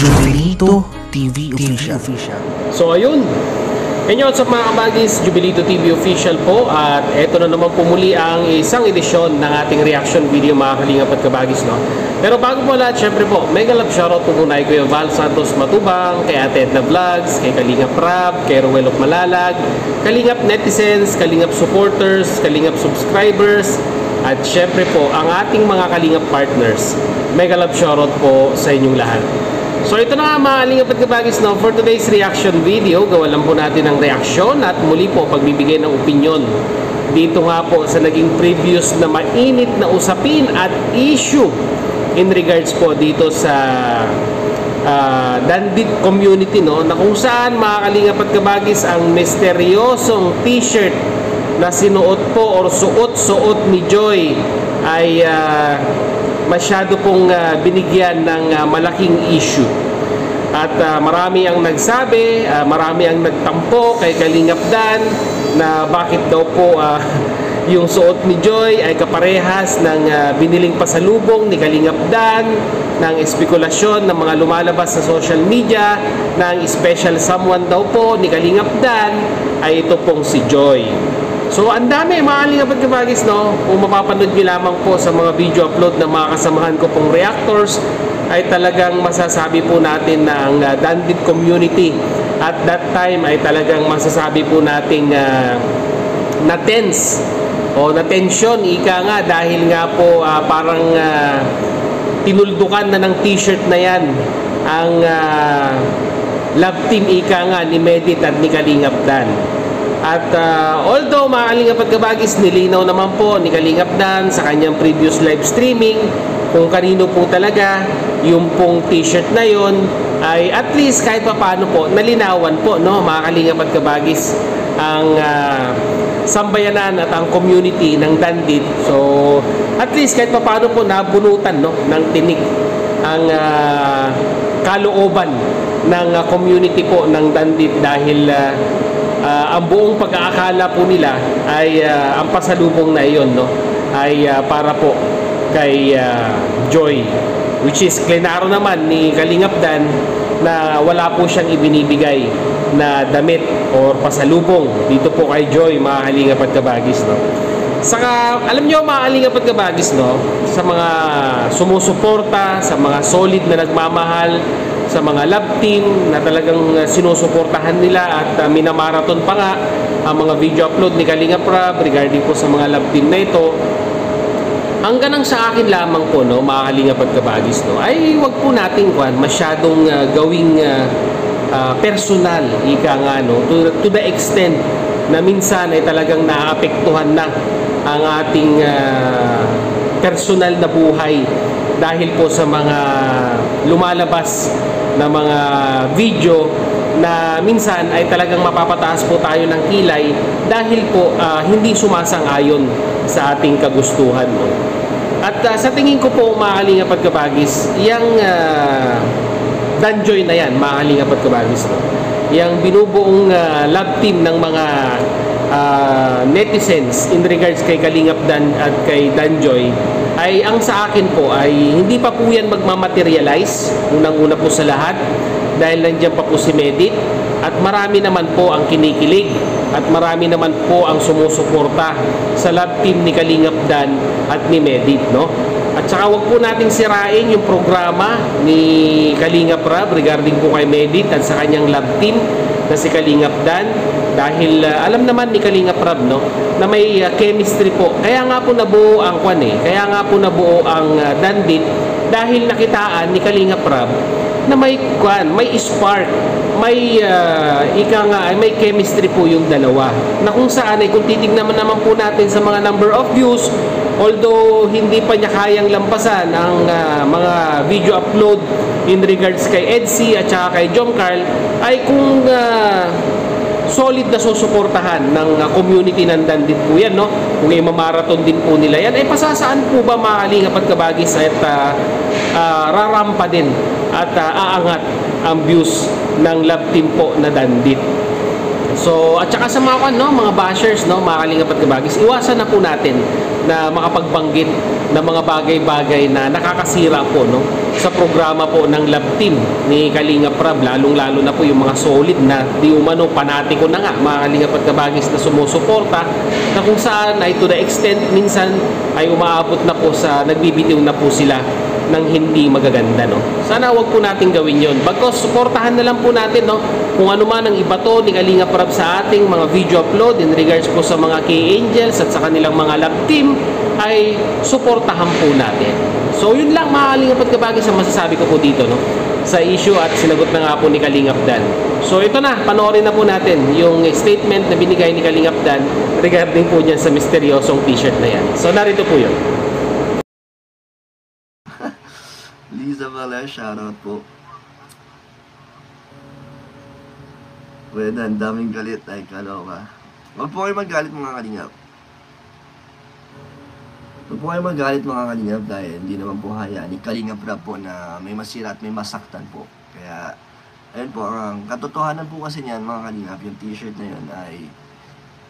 Jubilito TV Official. So ayun, sa mga kabagis, Jubilito TV Official po, at eto na naman po muli ang isang edisyon ng ating reaction video, mga kalingap at kabagis, no? Pero bago po lahat, syempre po, mega love shoutout po muna kay Kuya Val Santos Matubang, kay Ate Edna Vlogs, kay Kalingap Rab, kay Ruel of Malalag, Kalingap netizens, Kalingap supporters, Kalingap subscribers, at syempre po ang ating mga Kalingap partners. Mega love shoutout po sa inyong lahat. So ito na nga mga Kalingap at kabagis, no? For today's reaction video, gawa lang po natin ang reaksyon at muli po pagbibigay ng opinion dito nga po sa naging previous na mainit na usapin at issue in regards po dito sa Dandit community, no? Na kung saan mga Kalingap at kabagis ang misteryosong t-shirt na sinuot po or suot ni Joy ay masyado pong binigyan ng malaking issue. At marami ang nagsabi, marami ang nagtampo kay Kalingap Dan na bakit daw po yung suot ni Joy ay kaparehas ng biniling pasalubong ni Kalingap Dan, ng espekulasyon ng mga lumalabas sa social media ng special someone daw po ni Kalingap Dan ay ito pong si Joy. So, ang dami mga Kalingap at kabagis, no? Kung mapapanood nyo lamang po sa mga video upload ng mga kasamahan ko pong reactors, ay talagang masasabi po natin na ang Dandit community at that time ay talagang masasabi po natin na-tense o na-tension, ika nga, dahil nga po parang tinuldukan na ng t-shirt na yan ang love team, ika nga, ni Medit at ni Kalingap Dan. At although mga Kalingap at kabagis, nilinaw naman po ni Kalingap Dan sa kanyang previous live streaming kung kanino po talaga yung pong t-shirt na yon, ay at least kahit pa paano po nalinawan po, no, mga Kalingap at kabagis, ang sambayanan at ang community ng Dandit. So at least kahit pa paano po nabunutan, no, ng tinik ang kalooban ng community po ng Dandit, dahil ang buong pag-aakala po nila ay ang pasalubong na iyon, no, ay para po kay Joy, which is klinaro naman ni Kalingap Dan na wala po siyang ibinibigay na damit or pasalubong dito po kay Joy, mga Kalingap at kabagis, no. Saka alam nyo mga Kalingap at kabagis, no, sa mga sumusuporta, sa mga solid na nagmamahal, sa mga love team na talagang sinusuportahan nila at minamarathon pa nga ang mga video upload ni Kalingap Rab regarding po sa mga love team na ito, hanggang sa akin lamang po, no, mga Kalingap at kabagis, no, ay wag po natin masyadong gawing personal, ika nga, no, to the extent na minsan ay talagang naapektuhan na ang ating personal na buhay dahil po sa mga lumalabas na mga video na minsan ay talagang mapapataas po tayo ng kilay dahil po hindi sumasang-ayon sa ating kagustuhan, no? At sa tingin ko po mga Kalingap at kabagis, yung Danjoy na yan, mga Kalingap at kabagis, no? Yung binubuong love team ng mga netizens in regards kay Kalingap Dan at kay Danjoy, ay ang sa akin po ay hindi pa po yan magmamaterialize, unang-una po sa lahat, dahil nandiyan pa po si Medit at marami naman po ang kinikilig at marami naman po ang sumusuporta sa love team ni Kalingap Dan at ni Medit, no? At saka wag po nating sirain yung programa ni Kalingap Rab regarding po kay Medit at sa kanyang love team na si Kalingap Dan, dahil alam naman ni Kalingap Rab, no, na may chemistry po. Kaya nga po nabuo ang kaya nga po nabuo ang Dandit, dahil nakitaan ni Kalingap Rab na may spark, may may chemistry po yung dalawa, na kung saan ay kung titignan naman po natin sa mga number of views, although hindi pa niya kayang lampasan ang mga video upload in regards kay Edsy at saka kay John Carl, ay kung solid na susuportahan ng community ng Dandit po yan, no? Kung marathon din po nila yan, ay pasasaan po ba mga Kalingap at kabagis at rarampa din at aangat ang views ng love team po na Dandit. So, at saka sa mga bashers, mga kalingap at kabagis, iwasan na po natin na makapagbanggit ng mga bagay-bagay na nakakasira po, sa programa po ng love team ni Kalingap Rab, lalong-lalo na po yung mga solid na di umano panatiko na nga, mga kalingap at kabagis na sumusuporta, na kung saan ay to the extent minsan ay umaabot na po sa nagbibitiw na po sila ng hindi magaganda, Sana wag po natin gawin yon. Bagkus suportahan na lang po natin, kung ano man ang ibato ni Kalingap Rab sa ating mga video upload in regards po sa mga K-Angels at sa kanilang mga love team, ay suportahan po natin. So yun lang, mga kalingap at kabagis, ang masasabi ko po dito, sa issue, at sinagot na nga po ni Kalingap Dan. So ito na, panoorin na po natin yung statement na binigay ni Kalingap Dan regarding po dyan sa misteryosong t-shirt na yan. So narito po yun. Liza Valer, shoutout po. Pwede, ang daming galit. Ay, kaloka. Huwag po kayo magalit, mga kalingap. Huwag po kayo magalit, mga kalingap, dahil hindi naman po hayaan ni Kalingap Rab po na may masira at may masaktan po. Kaya, ayun po, ang katotohanan po kasi niyan, mga kalingap, yung t-shirt na yun ay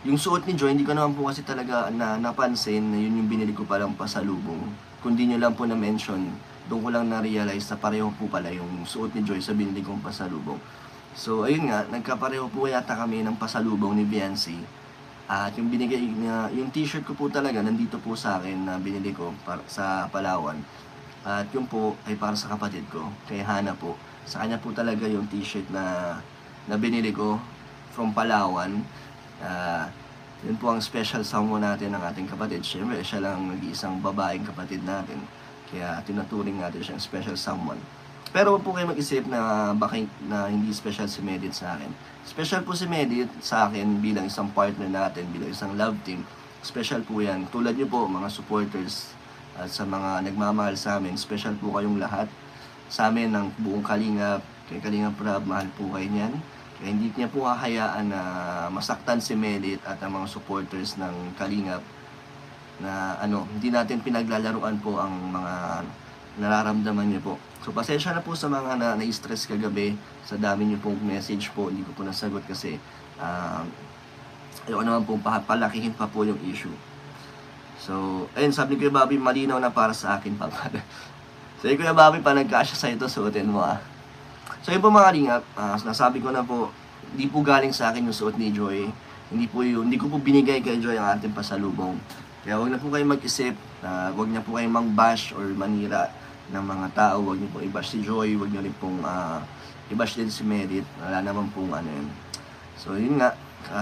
yung suot ni Joy, hindi ko naman po kasi talaga napansin na yun yung binili ko palang pasalubong. Kundi nyo lang po na-mention, doon ko lang na-realize na pareho po pala yung suot ni Joy sa binili kong pasalubong. So, ayun nga, nagkapareho po yata kami ng pasalubong ni Biancy. At yung binigay niya, yung t-shirt ko po talaga, nandito po sa akin na binili ko sa Palawan. At yun po ay para sa kapatid ko, kay Hana po. Sa kanya po talaga yung t-shirt na binili ko from Palawan. Yun po ang special someone natin ng ating kapatid. Siyempre, siya lang nag-iisang babaeng kapatid natin. Kaya tinuturing natin siyang special someone. Pero huwag po kayo mag-isip na bakit na hindi special si Medit sa akin. Special po si Medit sa akin bilang isang partner natin, bilang isang love team. Special po yan. Tulad niyo po, mga supporters at sa mga nagmamahal sa amin. Special po kayong lahat. Sa amin, ng buong Kalingap, kay Kalingap Rab, mahal po kayo niyan. Kaya hindi niya po hahayaan na masaktan si Medit at ang mga supporters ng Kalingap na hindi natin pinaglalaruan po ang mga nararamdaman niyo po. So pasensya na po sa mga na-stress kagabi, sa dami niyo pong message po, hindi ko po nasagot kasi ayoko naman pong palakihin pa po yung issue. So, ayun, sabi ni Kuya Bobby, malinaw na para sa akin pa. So, Kuya Bobby, pa nagkasya sa ito, suotin mo So, yun po mga kalingap, nasabi ko na po, hindi po galing sa akin yung suot ni Joy. Hindi ko po binigay kay Joy ang ating pasalubong. Kaya huwag na po kayong mag-isip, huwag na po kayong mang-bash or manira ng mga tao. Huwag niyo pong i-bash si Joy, huwag niyo rin pong i-bash din si Medit. Wala naman pong yun. So yun nga,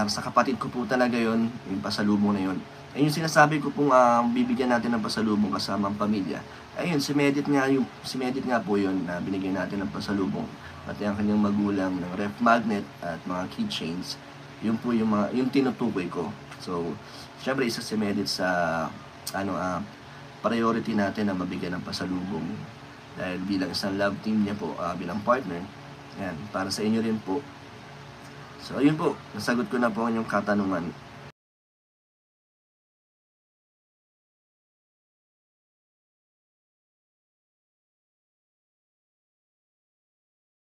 sa kapatid ko po talaga yun, yung pasalubong na yun. Ayun yung sinasabi ko pong bibigyan natin ng pasalubong kasama ang pamilya. Ayun, si Medit nga po yun na binigyan natin ng pasalubong. Pati ang kanyang magulang ng ref magnet at mga keychains. Yun po yung tinutukoy ko. So, syempre isa si Medit sa priority natin na mabigyan ng pasalubong dahil bilang isang love team niya po, bilang partner. Yan, para sa inyo rin po. So ayun po, nasagot ko na po ang inyong katanungan.